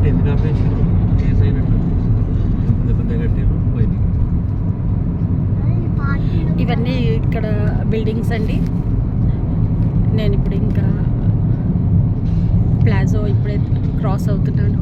ఎందుకు ఆపేసారు కేసు అయినట్టు పెద్ద పెద్ద కట్టారు పోయింది. ఇవన్నీ ఇక్కడ బిల్డింగ్స్ అండి. నేను ఇప్పుడు ఇంకా ప్లాజో ఇప్పుడే క్రాస్ అవుతున్నాను.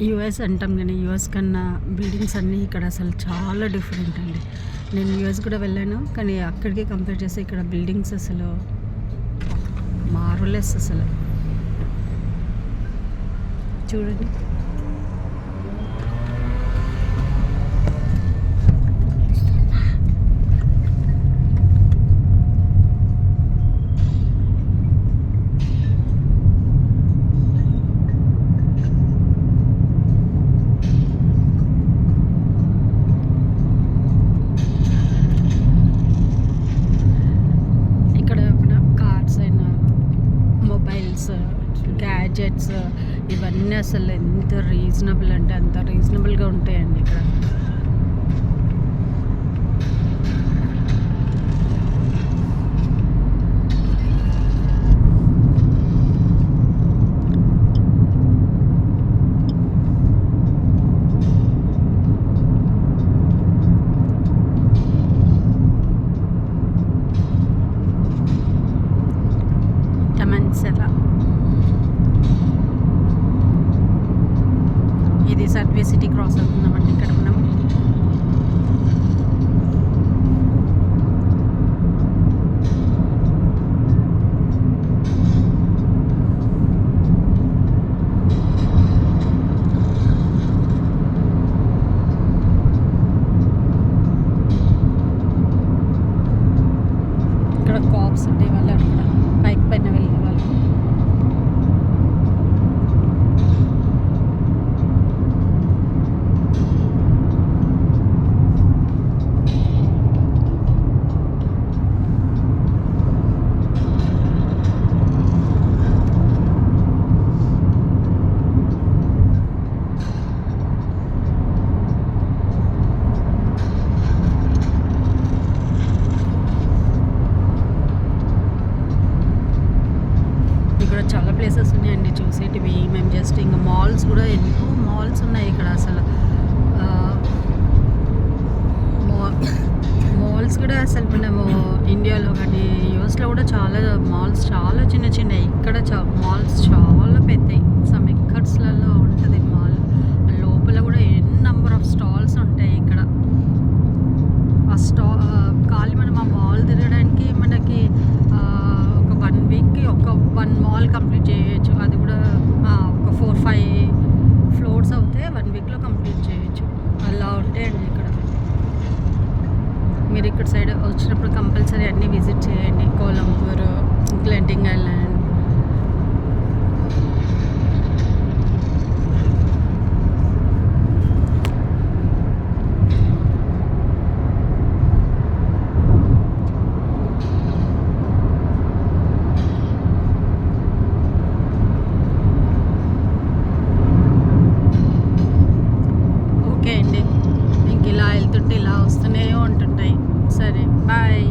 యూఎస్ అంటాం కానీ యూఎస్ కన్నా బిల్డింగ్స్ అన్నీ ఇక్కడ అసలు చాలా డిఫరెంట్ అండి. నేను యూఎస్ కూడా వెళ్ళాను, కానీ అక్కడికి కంపేర్ చేస్తే ఇక్కడ బిల్డింగ్స్ అసలు మార్వెలస్. అసలు చూడండి, గ్యాడ్జెట్స్ ఇవన్నీ అసలు ఎంత రీజనబుల్ అంటే అంత రీజనబుల్గా ఉంటాయండి ఇక్కడ. ఇది సబ్వే సిటీ క్రాస్ అవుతున్నామండి ఇక్కడ మనం. ఇక్కడ కాప్స్ ఉండేవాళ్ళు అక్కడ బైక్ పైన వెళ్ళేవాళ్ళు. ఇక్కడ చాలా ప్లేసెస్ ఉన్నాయండి చూసేటివి. మేము జస్ట్ ఇంకా మాల్స్ కూడా ఎన్నో మాల్స్ ఉన్నాయి ఇక్కడ. అసలు మాల్స్ కూడా అసలు మనము ఇండియాలో కానీ యూఎస్లో కూడా చాలా మాల్స్ చాలా చిన్న చిన్నవి. ఇక్కడ మాల్స్ చాలా పెద్దవి. సమ్ ఎక్కర్స్లలో ఉంటుంది మాల్. లోపల కూడా ఎన్ని నెంబర్ ఆఫ్ స్టాల్స్ ఉంటాయి ఇక్కడ. ఖాళీ మనం ఆ మాల్ తిరగడానికి మనకి ఒక 1 వీక్కి ఒక 1 మాల్ కంప్లీట్ చేయొచ్చు. అది కూడా ఒక 4-5 ఫ్లోర్స్ అవుతే 1 వీక్లో కంప్లీట్ చేయొచ్చు. అలా ఉంటాయండి ఇక్కడ. మీరు ఇక్కడ సైడ్ వచ్చినప్పుడు కంపల్సరీ అన్నీ విజిట్ చేయండి. కోలంబూర్, గ్లెంటింగ్ ఐలాండ్. ఓకే అండి, ఇంక ఇలా వెళ్తుంటే ఇలా వస్తూనే ఉంటుంటాయి. సరే, బాయ్.